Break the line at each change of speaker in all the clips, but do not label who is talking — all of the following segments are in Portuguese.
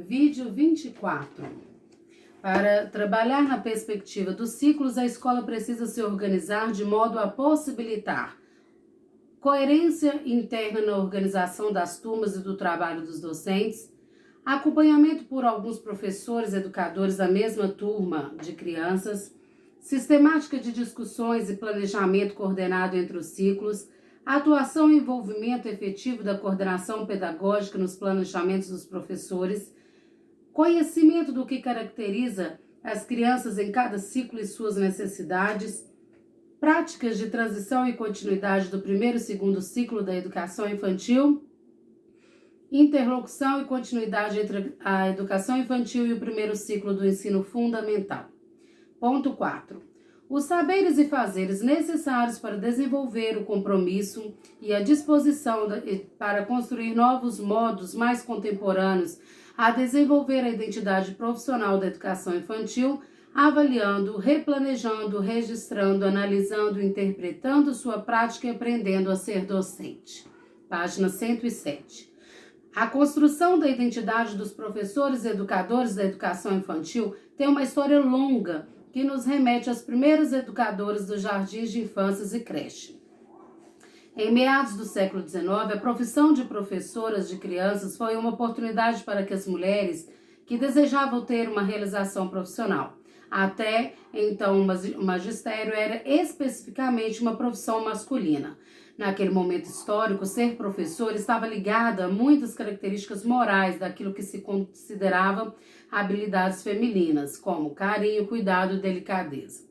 Vídeo 24. Para trabalhar na perspectiva dos ciclos, a escola precisa se organizar de modo a possibilitar coerência interna na organização das turmas e do trabalho dos docentes, acompanhamento por alguns professores educadores da mesma turma de crianças, sistemática de discussões e planejamento coordenado entre os ciclos, atuação e envolvimento efetivo da coordenação pedagógica nos planejamentos dos professores, conhecimento do que caracteriza as crianças em cada ciclo e suas necessidades, práticas de transição e continuidade do primeiro e segundo ciclo da educação infantil, interlocução e continuidade entre a educação infantil e o primeiro ciclo do ensino fundamental. Ponto 4. Os saberes e fazeres necessários para desenvolver o compromisso e a disposição para construir novos modos mais contemporâneos a desenvolver a identidade profissional da educação infantil, avaliando, replanejando, registrando, analisando, interpretando sua prática e aprendendo a ser docente. Página 107. A construção da identidade dos professores e educadores da educação infantil tem uma história longa que nos remete aos primeiros educadores dos jardins de infâncias e creche. Em meados do século XIX, a profissão de professoras de crianças foi uma oportunidade para que as mulheres que desejavam ter uma realização profissional. Até então, o magistério era especificamente uma profissão masculina. Naquele momento histórico, ser professor estava ligado a muitas características morais daquilo que se considerava habilidades femininas, como carinho, cuidado e delicadeza.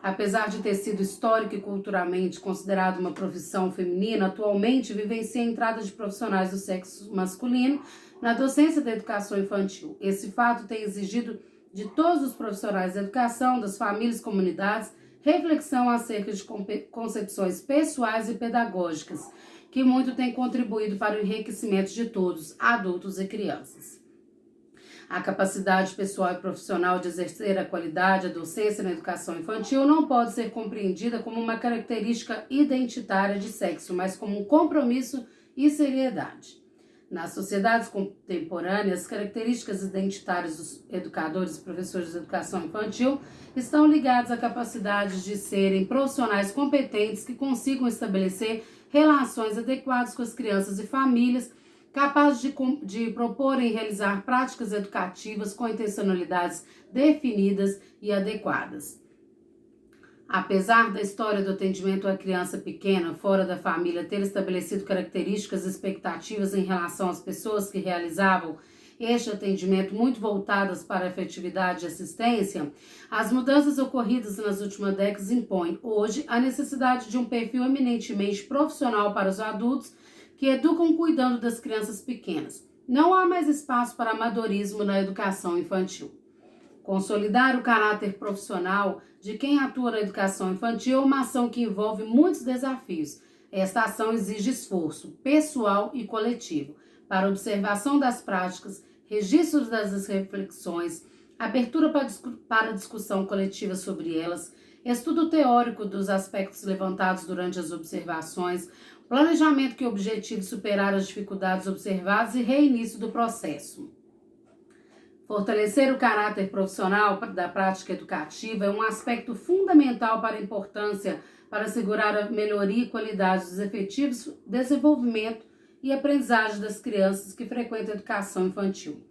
Apesar de ter sido histórico e culturalmente considerado uma profissão feminina, atualmente vivencia a entrada de profissionais do sexo masculino na docência da educação infantil. Esse fato tem exigido de todos os profissionais da educação, das famílias e comunidades, reflexão acerca de concepções pessoais e pedagógicas, que muito têm contribuído para o enriquecimento de todos, adultos e crianças. A capacidade pessoal e profissional de exercer a qualidade da docência na educação infantil não pode ser compreendida como uma característica identitária de sexo, mas como um compromisso e seriedade. Nas sociedades contemporâneas, as características identitárias dos educadores e professores de educação infantil estão ligadas à capacidade de serem profissionais competentes que consigam estabelecer relações adequadas com as crianças e famílias, capazes de propor e realizar práticas educativas com intencionalidades definidas e adequadas. Apesar da história do atendimento à criança pequena fora da família ter estabelecido características e expectativas em relação às pessoas que realizavam este atendimento muito voltadas para a efetividade e assistência, as mudanças ocorridas nas últimas décadas impõem hoje a necessidade de um perfil eminentemente profissional para os adultos que educam cuidando das crianças pequenas. Não há mais espaço para amadorismo na educação infantil. Consolidar o caráter profissional de quem atua na educação infantil é uma ação que envolve muitos desafios. Esta ação exige esforço pessoal e coletivo para observação das práticas, registro das reflexões, abertura para discussão coletiva sobre elas, estudo teórico dos aspectos levantados durante as observações, planejamento que objetive superar as dificuldades observadas e reinício do processo. Fortalecer o caráter profissional da prática educativa é um aspecto fundamental para a importância para assegurar a melhoria e qualidade dos efetivos desenvolvimento e aprendizagem das crianças que frequentam a educação infantil.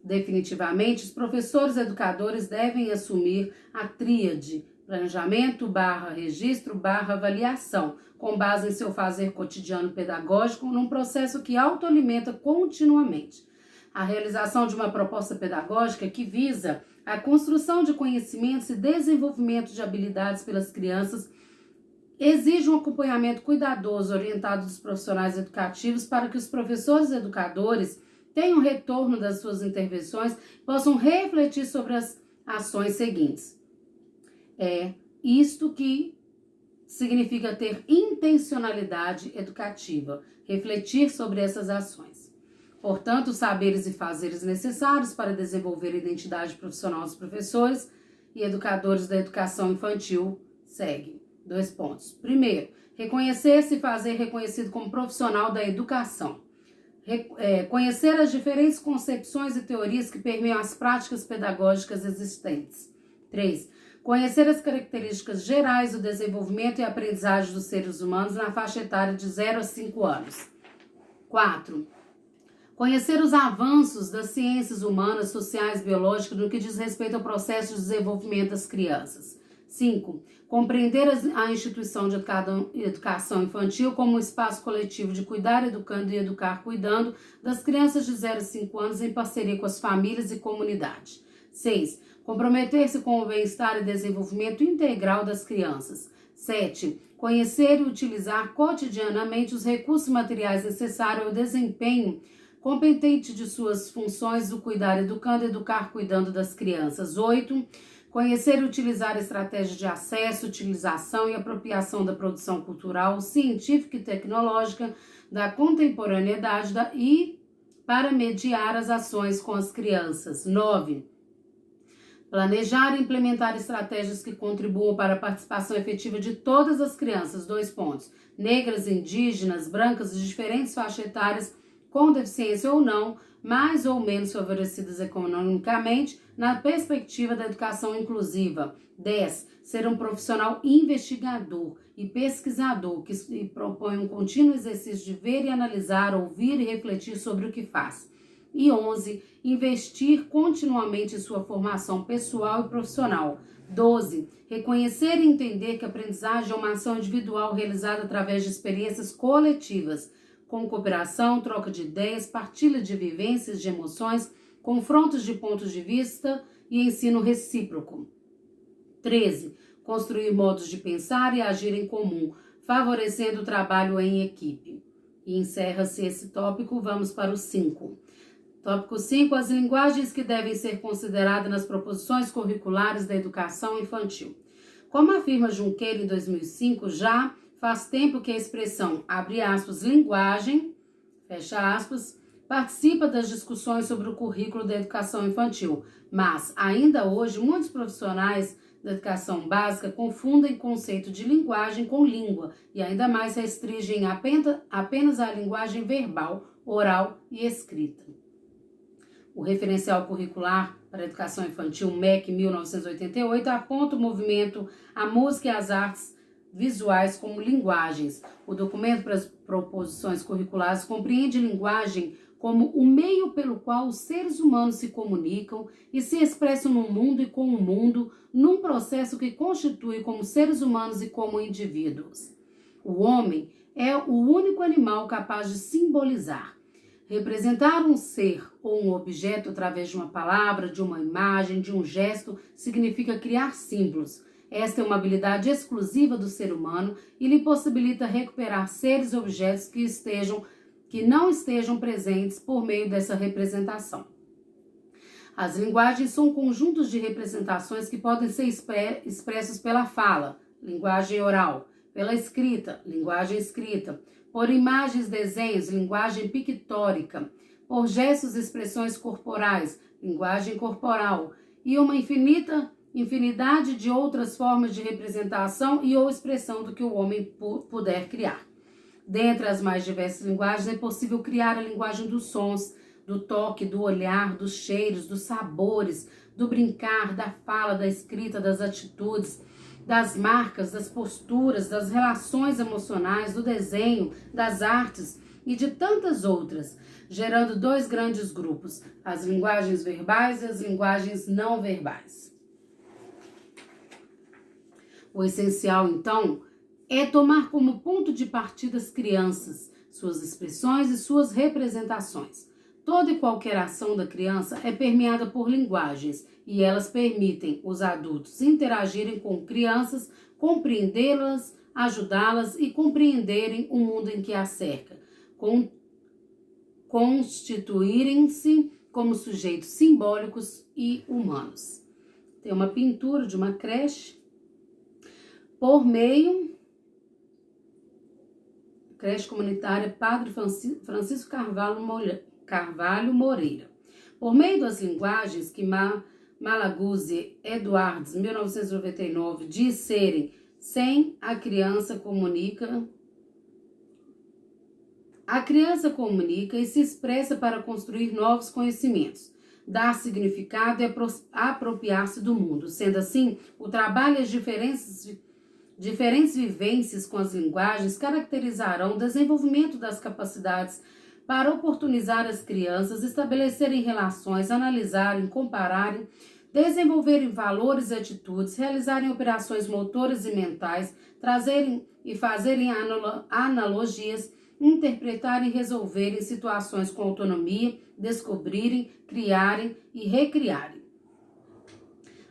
Definitivamente, os professores educadores devem assumir a tríade planejamento/registro/avaliação, com base em seu fazer cotidiano pedagógico, num processo que autoalimenta continuamente. A realização de uma proposta pedagógica que visa a construção de conhecimentos e desenvolvimento de habilidades pelas crianças exige um acompanhamento cuidadoso orientado dos profissionais educativos para que os professores educadores tenham retorno das suas intervenções e possam refletir sobre as ações seguintes. É isto que significa ter intencionalidade educativa, refletir sobre essas ações. Portanto, os saberes e fazeres necessários para desenvolver a identidade profissional dos professores e educadores da educação infantil seguem. 2 pontos. Primeiro, reconhecer-se e fazer reconhecido como profissional da educação. Conhecer as diferentes concepções e teorias que permeiam as práticas pedagógicas existentes. 3. Conhecer as características gerais do desenvolvimento e aprendizagem dos seres humanos na faixa etária de 0 a 5 anos. 4. Conhecer os avanços das ciências humanas, sociais e biológicas no que diz respeito ao processo de desenvolvimento das crianças. 5. Compreender a instituição de educação infantil como um espaço coletivo de cuidar educando e educar cuidando das crianças de 0 a 5 anos em parceria com as famílias e comunidade. 6. Comprometer-se com o bem-estar e desenvolvimento integral das crianças. 7. Conhecer e utilizar cotidianamente os recursos materiais necessários ao desempenho competente de suas funções do cuidar educando e educar cuidando das crianças. 8. Conhecer e utilizar estratégias de acesso, utilização e apropriação da produção cultural, científica e tecnológica da contemporaneidade e para mediar as ações com as crianças. 9. Planejar e implementar estratégias que contribuam para a participação efetiva de todas as crianças, 2 pontos, negras, indígenas, brancas de diferentes faixas etárias, com deficiência ou não, mais ou menos favorecidas economicamente, na perspectiva da educação inclusiva. 10. Ser um profissional investigador e pesquisador que propõe um contínuo exercício de ver e analisar, ouvir e refletir sobre o que faz. E 11. Investir continuamente em sua formação pessoal e profissional. 12. Reconhecer e entender que a aprendizagem é uma ação individual realizada através de experiências coletivas, com cooperação, troca de ideias, partilha de vivências, de emoções, confrontos de pontos de vista e ensino recíproco. 13. Construir modos de pensar e agir em comum, favorecendo o trabalho em equipe. E encerra-se esse tópico, vamos para o 5. Tópico 5. As linguagens que devem ser consideradas nas proposições curriculares da educação infantil. Como afirma Junqueira em 2005, já faz tempo que a expressão, abre aspas, linguagem, fecha aspas, participa das discussões sobre o currículo da educação infantil, mas ainda hoje muitos profissionais da educação básica confundem conceito de linguagem com língua e ainda mais restringem apenas a linguagem verbal, oral e escrita. O referencial curricular para a educação infantil, MEC 1988, aponta o movimento, a música e as artes visuais como linguagens. O documento para as proposições curriculares compreende linguagem como o meio pelo qual os seres humanos se comunicam e se expressam no mundo e com o mundo, num processo que constitui como seres humanos e como indivíduos. O homem é o único animal capaz de simbolizar. Representar um ser ou um objeto através de uma palavra, de uma imagem, de um gesto, significa criar símbolos. Esta é uma habilidade exclusiva do ser humano e lhe possibilita recuperar seres e objetos que não estejam presentes por meio dessa representação. As linguagens são conjuntos de representações que podem ser expressos pela fala, linguagem oral, pela escrita, linguagem escrita, por imagens, desenhos, linguagem pictórica, por gestos e expressões corporais, linguagem corporal, e uma infinidade de outras formas de representação e ou expressão do que o homem puder criar. Dentre as mais diversas linguagens, é possível criar a linguagem dos sons, do toque, do olhar, dos cheiros, dos sabores, do brincar, da fala, da escrita, das atitudes, das marcas, das posturas, das relações emocionais, do desenho, das artes e de tantas outras, gerando 2 grandes grupos, as linguagens verbais e as linguagens não verbais. O essencial, então, é tomar como ponto de partida as crianças, suas expressões e suas representações. Toda e qualquer ação da criança é permeada por linguagens e elas permitem os adultos interagirem com crianças, compreendê-las, ajudá-las e compreenderem o mundo em que as cerca, constituírem-se como sujeitos simbólicos e humanos. Tem uma pintura de uma creche por meio creche comunitária Padre Francisco Carvalho Moreira. Por meio das linguagens que Malaguzzi Edwards, 1999, diz serem sem a criança comunica A criança comunica e se expressa para construir novos conhecimentos, dar significado e apropriar-se do mundo. Sendo assim, o trabalho e as diferentes vivências com as linguagens caracterizarão o desenvolvimento das capacidades para oportunizar as crianças estabelecerem relações, analisarem, compararem, desenvolverem valores e atitudes, realizarem operações motoras e mentais, trazerem e fazerem analogias, interpretarem e resolverem situações com autonomia, descobrirem, criarem e recriarem.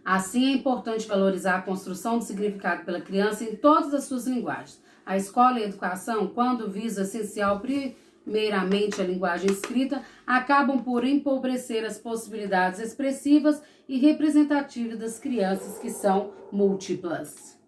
Assim, é importante valorizar a construção do significado pela criança em todas as suas linguagens. A escola e a educação, quando visa essencial primeiramente a linguagem escrita, acabam por empobrecer as possibilidades expressivas e representativas das crianças, que são múltiplas.